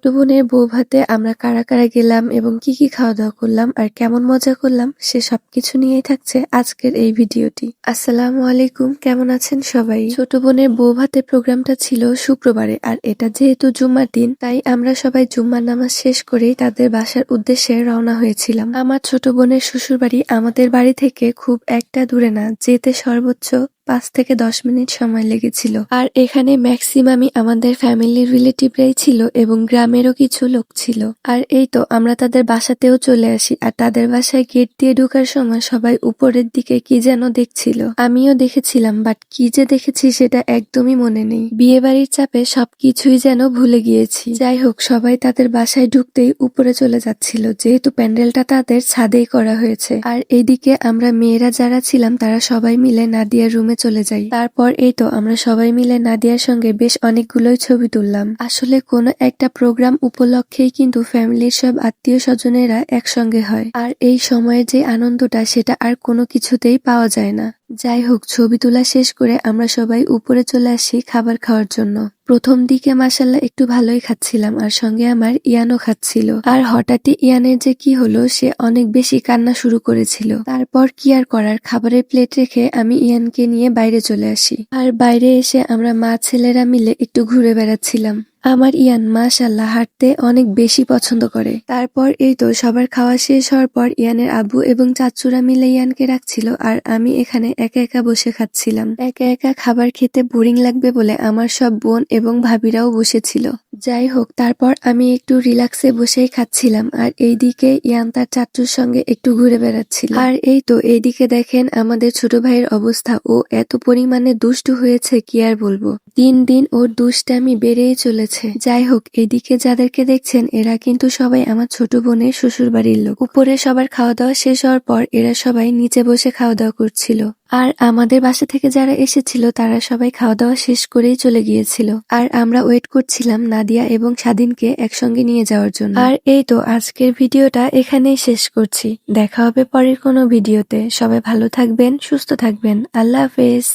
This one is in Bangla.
ছোট বোনের বউ ভাতে আমরা কারা কারা গেলাম এবং কি কি খাওয়া দাওয়া করলাম আর কেমন মজা করলাম সে সবকিছু নিয়েই থাকছে আজকের এই ভিডিওটি। আসসালামু আলাইকুম, কেমন আছেন সবাই? ছোট বোনের বউ ভাতের প্রোগ্রামটা ছিল শুক্রবারে, আর এটা যেহেতু জুম্মার দিন তাই আমরা সবাই জুম্মার নামাজ শেষ করেই তাদের বাসার উদ্দেশ্যে রওনা হয়েছিলাম। আমার ছোট বোনের শ্বশুরবাড়ি আমাদের বাড়ি থেকে খুব একটা দূরে না, যেতে সর্বোচ্চ 5 থেকে 10 মিনিট সময় লেগেছিল। আর এখানে ম্যাক্সিমামই আমাদের ফ্যামিলির রিলেটিভরাই ছিল এবং গ্রামেরও কিছু লোক ছিল। আর এই তো আমরা তাদের বাসাতেও চলে আসি, আর তাদের বাসায় গেট দিয়ে ঢোকার সময় সবাই উপরের দিকে কি যেন দেখছিল। আমিও দেখেছিলাম, বাট কি যে দেখেছি সেটা একদমই মনে নেই। বিয়ে বাড়ির চাপে সবকিছুই যেন ভুলে গিয়েছি। যাই হোক, সবাই তাদের বাসায় ঢুকতেই উপরে চলে যাচ্ছিল, যেহেতু প্যান্ডেলটা তাদের ছাদেই করা হয়েছে। আর এইদিকে আমরা মেয়েরা যারা ছিলাম তারা সবাই মিলে নাদিয়ার রুমে চলে যাই। তারপর এই তো আমরা সবাই মিলে নাদিয়ার সঙ্গে বেশ অনেকগুলোই ছবি তুললাম। আসলে কোনো একটা প্রোগ্রাম উপলক্ষেই কিন্তু ফ্যামিলির সব আত্মীয় স্বজনেরা একসঙ্গে হয়, আর এই সময়ের যে আনন্দটা সেটা আর কোনো কিছুতেই পাওয়া যায় না। যাই হোক, ছবি তোলা শেষ করে আমরা সবাই উপরে চলে আসি খাবার খাওয়ার জন্য। প্রথম দিকে মাশাআল্লাহ একটু ভালোই খাচ্ছিলাম, আর সঙ্গে আমার ইয়ানও খাচ্ছিল। আর হঠাৎই ইয়ানের যে কি হলো, সে অনেক বেশি কান্না শুরু করেছিল। তারপর কি আর করার, খাবারের প্লেট রেখে আমি ইয়ানকে নিয়ে বাইরে চলে আসি। আর বাইরে এসে আমরা মা ছেলেরা মিলে একটু ঘুরে বেড়াচ্ছিলাম। আমার ইয়ান মাশাআল্লাহ হাঁটতে অনেক বেশি পছন্দ করে। তারপর এই তো সবার খাওয়া শেষ হওয়ার পর ইয়ানের আব্বু এবং চাচুরা মিলে ইয়ানকে রাখছিল, আর আমি এখানে একা একা বসে খাচ্ছিলাম। একা একা খাবার খেতে বোরিং লাগবে বলে আমার সব বোন এবং ভাবিরাও বসেছিল। যাই হোক, তারপর আমি একটু রিল্যাক্সে বসেই খাচ্ছিলাম, আর এইদিকে ইয়ান তার চাচুর সঙ্গে একটু ঘুরে বেড়াচ্ছিল। আর এই তো এইদিকে দেখেন আমাদের ছোট ভাইয়ের অবস্থা, ও এত পরিমাণে দুষ্টু হয়েছে কি আর বলবো। দিন দিন ওর দুষ্টামি বেড়েই চলেছে। যাই হোক, এদিকে যাদেরকে দেখছেন এরা কিন্তু সবাই আমার ছোট বোনের শ্বশুর বাড়ির লোক। উপরে সবার খাওয়া দাওয়া শেষ হওয়ার পর এরা সবাই নিচে বসে খাওয়া দাওয়া করছিল। আর আমাদের বাসা থেকে যারা এসেছিল তারা সবাই খাওয়া দাওয়া শেষ করেই চলে গিয়েছিল, আর আমরা ওয়েট করছিলাম নাদিয়া এবং স্বাধীনকে একসঙ্গে নিয়ে যাওয়ার জন্য। আর এই তো আজকের ভিডিওটা এখানেই শেষ করছি। দেখা হবে পরের কোনো ভিডিওতে। সবাই ভালো থাকবেন, সুস্থ থাকবেন। আল্লাহ হাফেজ।